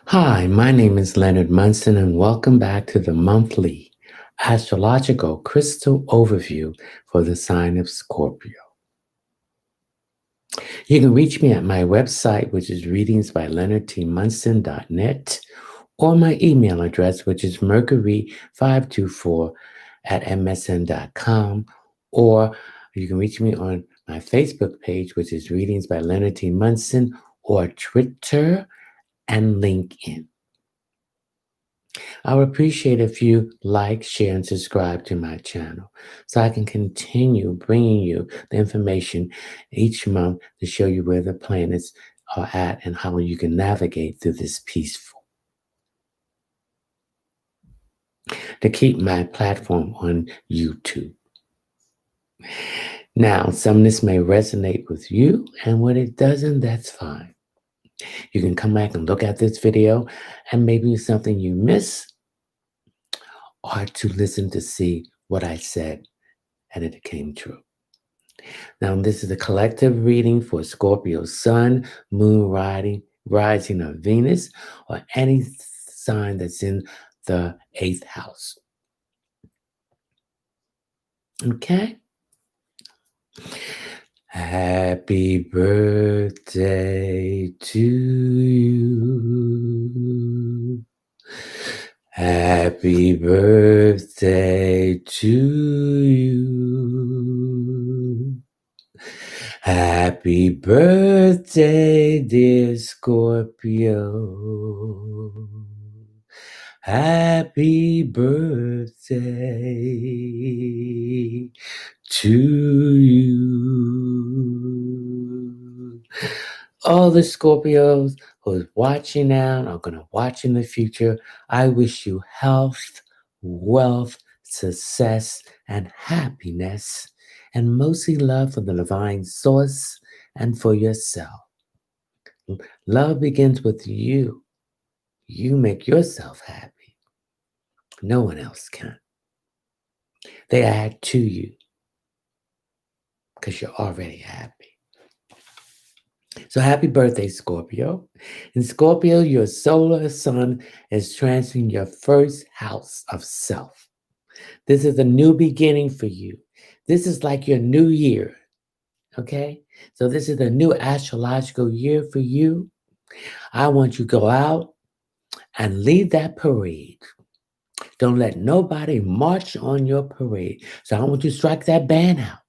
Hi, my name is Leonard Munson, and welcome back to the monthly astrological crystal overview for the sign of Scorpio. You can reach me at my website, which is readingsbyleonardtmunson.net, or my email address, which is mercury524@msn.com, or you can reach me on my Facebook page, which is Readings by Leonard T. Munson, or Twitter and LinkedIn. I would appreciate if you like, share, and subscribe to my channel so I can continue bringing you the information each month to show you where the planets are at and how you can navigate through this peaceful. To keep my platform on YouTube. Now, some of this may resonate with you, and when it doesn't, that's fine. You can come back and look at this video, and maybe something you miss, or to listen to see what I said and it came true. Now, this is a collective reading for Scorpio Sun, Moon, rising of Venus, or any sign that's in the 8th house. Okay? Happy birthday to you. Happy birthday to you. Happy birthday, dear Scorpio. Happy birthday to you. All the Scorpios who are watching now are going to watch in the future. I wish you health, wealth, success, and happiness, and mostly love for the divine source and for yourself. Love begins with you. You make yourself happy. No one else can. They add to you because you're already happy. So happy birthday, Scorpio. In Scorpio, your solar sun is transferring your first house of self. This is a new beginning for you. This is like your new year, okay? So this is a new astrological year for you. I want you to go out and lead that parade. Don't let nobody march on your parade. So I want you to strike that band out.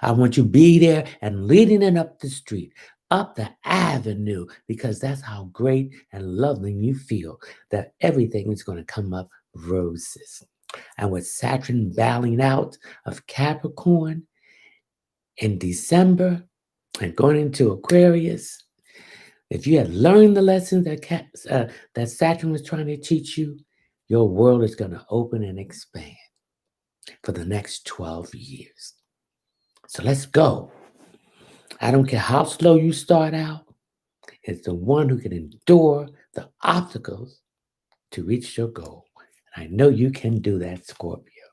I want you to be there and leading it up the street, up the avenue, because that's how great and lovely you feel that everything is going to come up roses. And with Saturn bowing out of Capricorn in December and going into Aquarius, if you had learned the lessons that Saturn was trying to teach you, your world is going to open and expand for the next 12 years. So let's go. I don't care how slow you start out. It's the one who can endure the obstacles to reach your goal. And I know you can do that, Scorpio.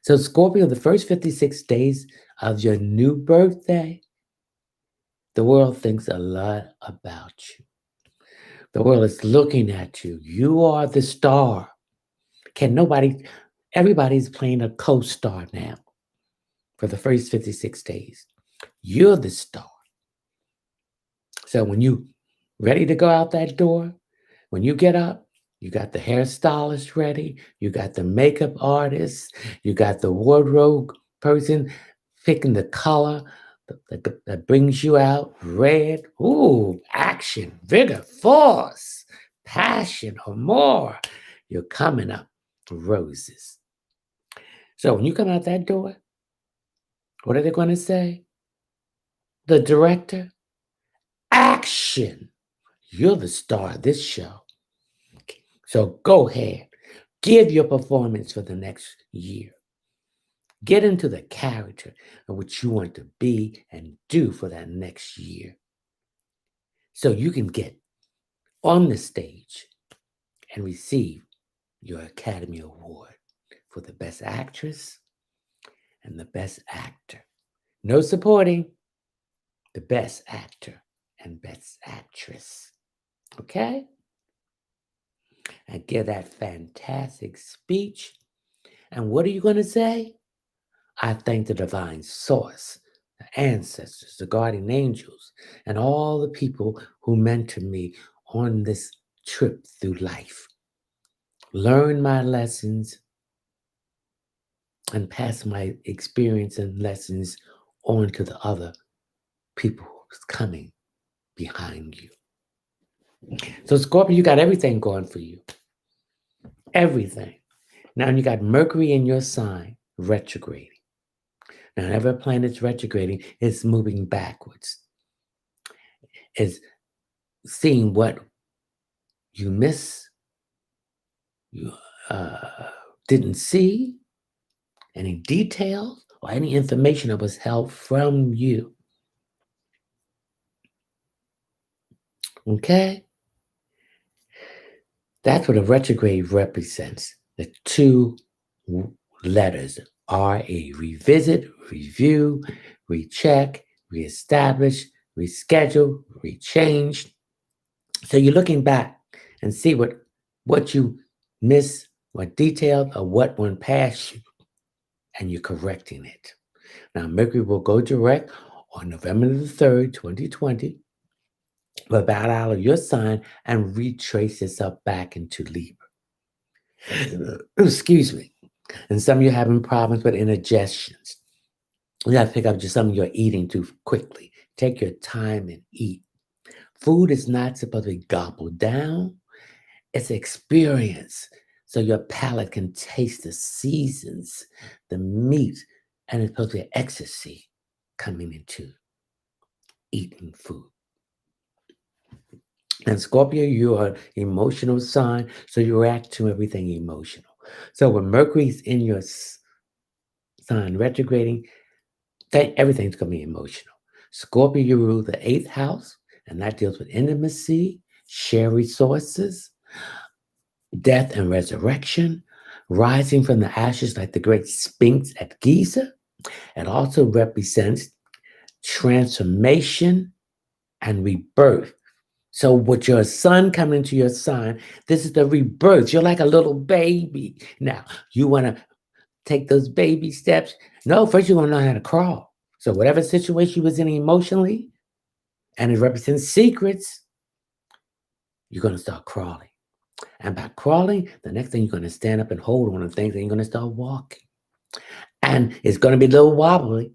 So, Scorpio, the first 56 days of your new birthday, the world thinks a lot about you. The world is looking at you. You are the star. Everybody's playing a co-star now for the first 56 days. You're the star. So when you ready to go out that door, when you get up, you got the hairstylist ready, you got the makeup artist, you got the wardrobe person picking the color that brings you out. Red, ooh, action, vigor, force, passion, or more. You're coming up roses. So when you come out that door, what are they going to say? The director, action. You're the star of this show. So go ahead. Give your performance for the next year. Get into the character of what you want to be and do for that next year. So you can get on the stage and receive your Academy Award for the Best Actress and the Best Actor. No supporting, the Best Actor and Best Actress. Okay? and give that fantastic speech. And what are you going to say? I thank the divine source, the ancestors, the guardian angels, and all the people who mentor me on this trip through life. Learn my lessons and pass my experience and lessons on to the other people who's coming behind you. So, Scorpio, you got everything going for you. Everything. Now you got Mercury in your sign retrograding. Now, whenever a planet's retrograding, it's moving backwards. It's seeing what you miss, you didn't see, any details or any information that was held from you. Okay? That's what a retrograde represents. The two letters RE. Revisit, review, recheck, reestablish, reschedule, rechange. So you're looking back and see what you missed, what detailed, or what went past you, and you're correcting it. Now, Mercury will go direct on November the 3rd, 2020, about out of your sign and retrace itself back into Libra. Excuse me. And some of you are having problems with indigestions. You got to pick up just some of your eating too quickly. Take your time and eat. Food is not supposed to be gobbled down. It's experience. So your palate can taste the seasons, the meat, and it's supposed to be ecstasy coming into eating food. And Scorpio, you are an emotional sign, so you react to everything emotional. So when Mercury's in your sign retrograding, everything's going to be emotional. Scorpio, you rule the 8th house, and that deals with intimacy, share resources, death and resurrection, rising from the ashes like the great Sphinx at Giza. It also represents transformation and rebirth. So with your sun coming into your sign, this is the rebirth. You're like a little baby. Now, you want to take those baby steps. No, first you want to know how to crawl. So whatever situation you was in emotionally, and it represents secrets, you're going to start crawling. And by crawling, the next thing you're going to stand up and hold on to things, and you're going to start walking. And it's going to be a little wobbly,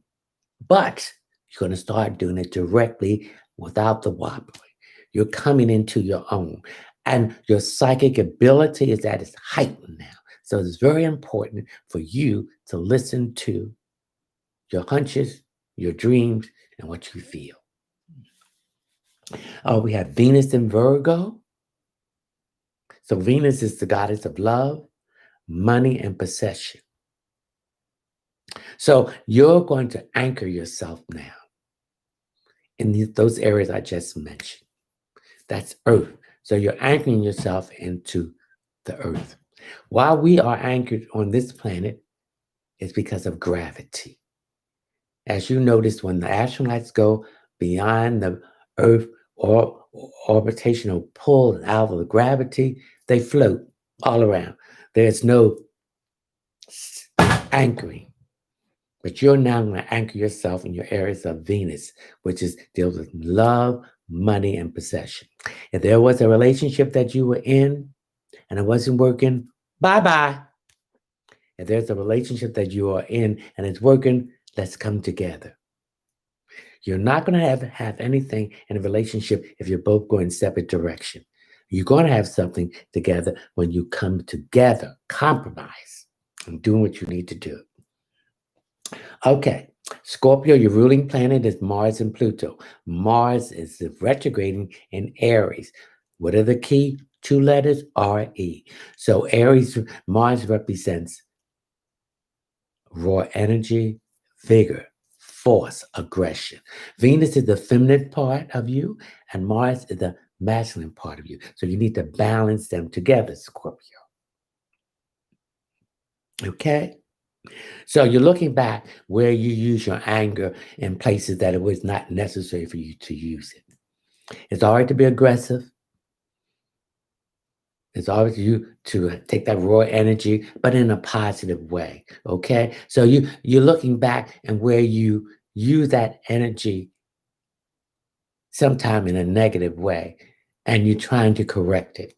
but you're going to start doing it directly without the wobbly. You're coming into your own. And your psychic ability is at its height now. So it's very important for you to listen to your hunches, your dreams, and what you feel. We have Venus in Virgo. So Venus is the goddess of love, money, and possession. So you're going to anchor yourself now in those areas I just mentioned. That's Earth. So you're anchoring yourself into the Earth. Why we are anchored on this planet is because of gravity. As you notice, when the astronauts go beyond the Earth or orbitational pull out of the gravity, they float all around. There's no anchoring. But you're now going to anchor yourself in your areas of Venus, which deals with love, money, and possession. If there was a relationship that you were in and it wasn't working, bye-bye. If there's a relationship that you are in and it's working, let's come together. You're not going to have anything in a relationship if you're both going separate direction. You're going to have something together when you come together, compromise, and doing what you need to do. Okay, Scorpio, your ruling planet is Mars and Pluto. Mars is retrograding in Aries. What are the key two letters? R-E. So Aries, Mars represents raw energy, vigor, force, aggression. Venus is the feminine part of you, and Mars is the masculine part of you. So you need to balance them together, Scorpio. Okay? So you're looking back where you use your anger in places that it was not necessary for you to use it. It's all right to be aggressive. It's always you to take that raw energy, but in a positive way. Okay. So you're looking back and where you use that energy sometime in a negative way, and you're trying to correct it.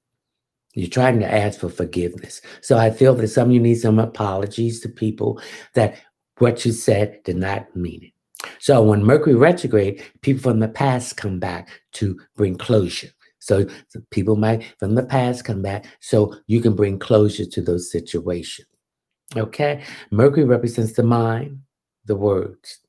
You're trying to ask for forgiveness. So I feel that some of you need some apologies to people that what you said did not mean it. So when Mercury retrograde, people from the past come back to bring closure. So people might from the past come back so you can bring closure to those situations. Okay? Mercury represents the mind, the words.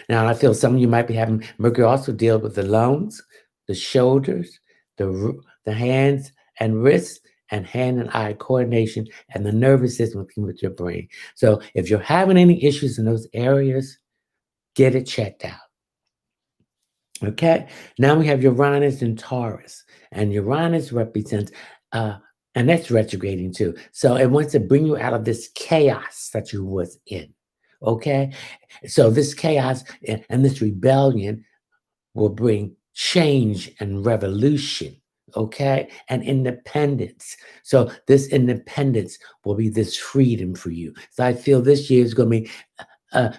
Now, I feel some of you might be having Mercury also deal with the lungs, the shoulders, the hands and wrists, and hand and eye coordination, and the nervous system with your brain. So, if you're having any issues in those areas, get it checked out. Okay. Now we have Uranus and Taurus, and Uranus represents, uh, and that's retrograding too. So it wants to bring you out of this chaos that you was in. Okay. So this chaos and this rebellion will bring change and revolution, okay, and independence. So this independence will be this freedom for you. So I feel this year is going to be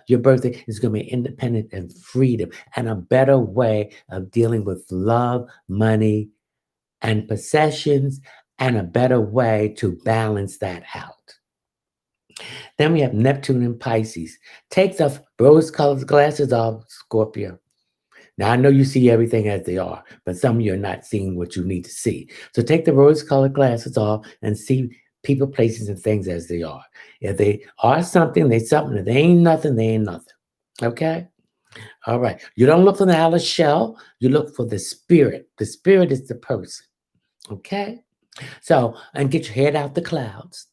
your birthday is going to be independent and freedom and a better way of dealing with love, money, and possessions, and a better way to balance that out. Then we have Neptune and Pisces. Take the rose-colored glasses off, Scorpio. Now, I know you see everything as they are, but some of you are not seeing what you need to see. So take the rose-colored glasses off and see people, places, and things as they are. If they are something, they something. If they ain't nothing, they ain't nothing. Okay? All right. You don't look for the outer shell. You look for the spirit. The spirit is the person. Okay? So, and get your head out the clouds.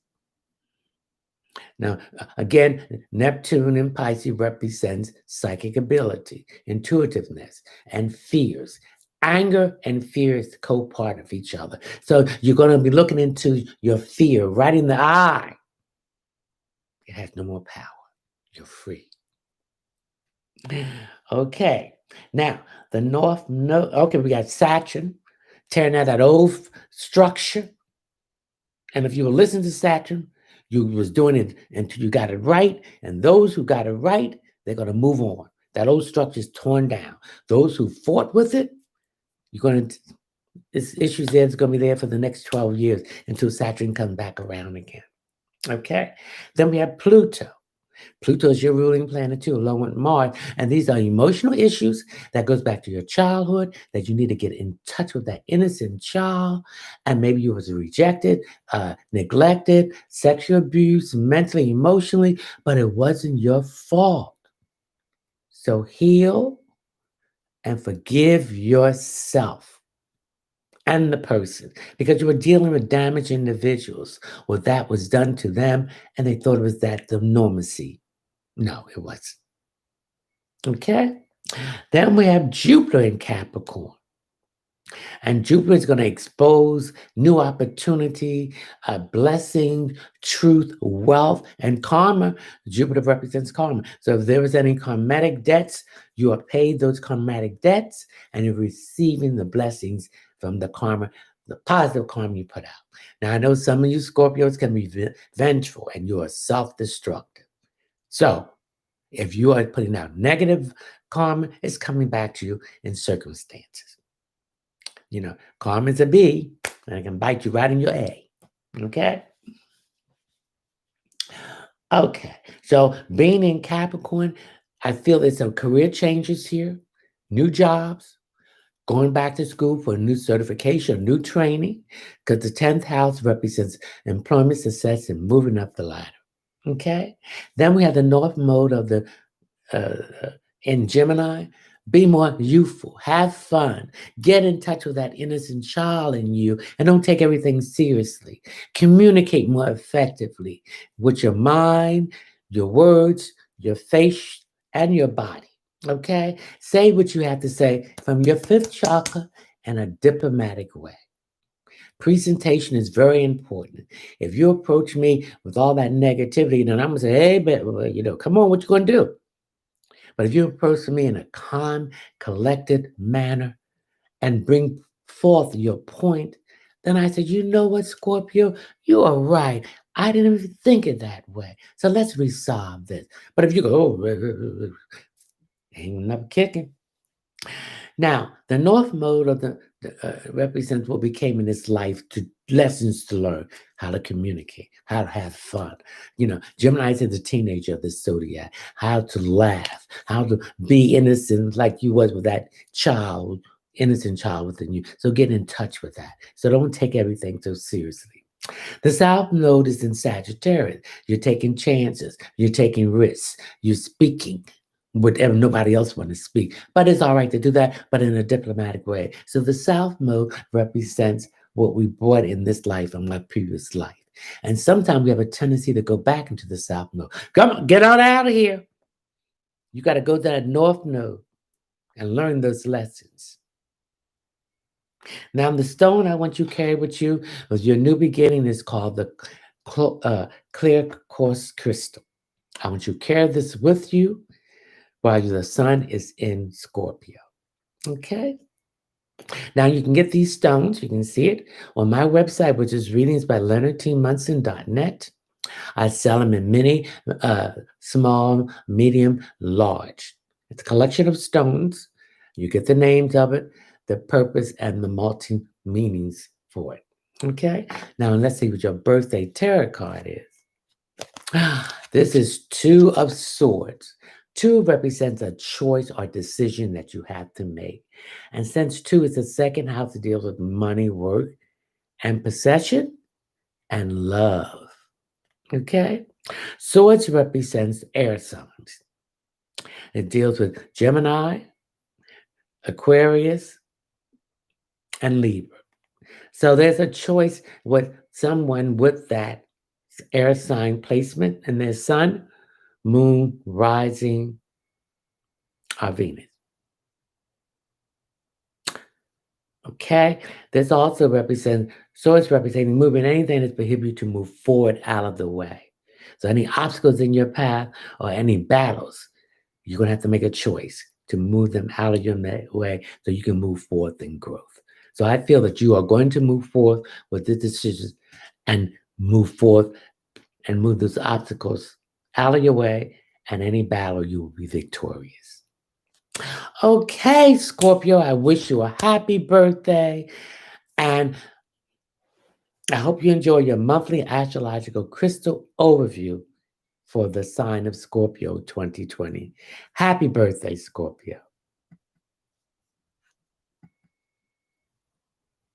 Now, again, Neptune in Pisces represents psychic ability, intuitiveness, and fears. Anger and fear is co-part of each other. So you're going to be looking into your fear right in the eye. It has no more power. You're free. Okay. Now, the North Node. Okay, we got Saturn tearing out that old structure. And if you were listening to Saturn, you was doing it until you got it right. And those who got it right, they're going to move on. That old structure is torn down. Those who fought with it, you're going to, this issues there is going to be there for the next 12 years until Saturn comes back around again. Okay. Then we have Pluto. Pluto is your ruling planet too, along with Mars. And these are emotional issues that goes back to your childhood, that you need to get in touch with that innocent child. And maybe you was rejected, neglected, sexual abuse, mentally, emotionally, but it wasn't your fault. So heal and forgive yourself and the person because you were dealing with damaged individuals or that was done to them and they thought it was that the normacy. No, it wasn't. Okay. Then we have Jupiter in Capricorn. And Jupiter is going to expose new opportunity, blessing, truth, wealth, and karma. Jupiter represents karma. So if there was any karmatic debts, you are paid those karmatic debts and you're receiving the blessings from the karma, the positive karma you put out. Now, I know some of you Scorpios can be vengeful and you are self-destructive. So if you are putting out negative karma, it's coming back to you in circumstances. You know, karma is a B, and it can bite you right in your A. Okay? Okay. So being in Capricorn, I feel there's some career changes here, new jobs, going back to school for a new certification, new training, because the 10th house represents employment success and moving up the ladder. Okay? Then we have the north mode of the in Gemini, be more youthful, have fun, get in touch with that innocent child in you, and don't take everything seriously. Communicate more effectively with your mind, your words, your face, and your body. Okay? Say what you have to say from your fifth chakra in a diplomatic way. Presentation is very important. If you approach me with all that negativity, then I'm gonna say, hey, but come on, what you gonna do? But if you approach me in a calm, collected manner and bring forth your point, Then I said, you know what, Scorpio? You are right. I didn't even think it that way. So let's resolve this. But if you go, oh, ain't enough kicking. Now, the North mode of the represents what we came in this life to lessons to learn, how to communicate, how to have fun. Gemini is the teenager of the zodiac, how to laugh, how to be innocent like you was with that child, innocent child within you. So get in touch with that. So don't take everything so seriously. The South Node is in Sagittarius. You're taking chances. You're taking risks. You're speaking whatever nobody else want to speak. But it's all right to do that, but in a diplomatic way. So the South Node represents what we brought in this life and my previous life. And sometimes we have a tendency to go back into the South Node. Come on, get on out of here. You got to go to that North Node and learn those lessons. Now, the stone I want you to carry with you with your new beginning is called the clear quartz crystal. I want you to carry this with you while the sun is in Scorpio. Okay? Now, you can get these stones, you can see it on my website, which is readings by leonardtmunson.net. I sell them in mini, small, medium, large. It's a collection of stones. You get the names of it, the purpose, and the multi meanings for it. Okay? Now, let's see what your birthday tarot card is. This is Two of Swords. Two represents a choice or decision that you have to make. And since two is the second house, it deals with money, work, and possession, and love. Okay? Swords represents air signs. It deals with Gemini, Aquarius, and Libra. So there's a choice with someone with that air sign placement in their sun, moon, rising, or Venus. Okay? This also represents, swords representing moving anything that's prohibited you to move forward out of the way. So any obstacles in your path or any battles, you're going to have to make a choice to move them out of your way so you can move forth in growth. So I feel that you are going to move forth with this decision and move forth and move those obstacles out of your way, and any battle you will be victorious. Okay, Scorpio, I wish you a happy birthday, and I hope you enjoy your monthly astrological crystal overview for the sign of Scorpio 2020. Happy birthday, Scorpio.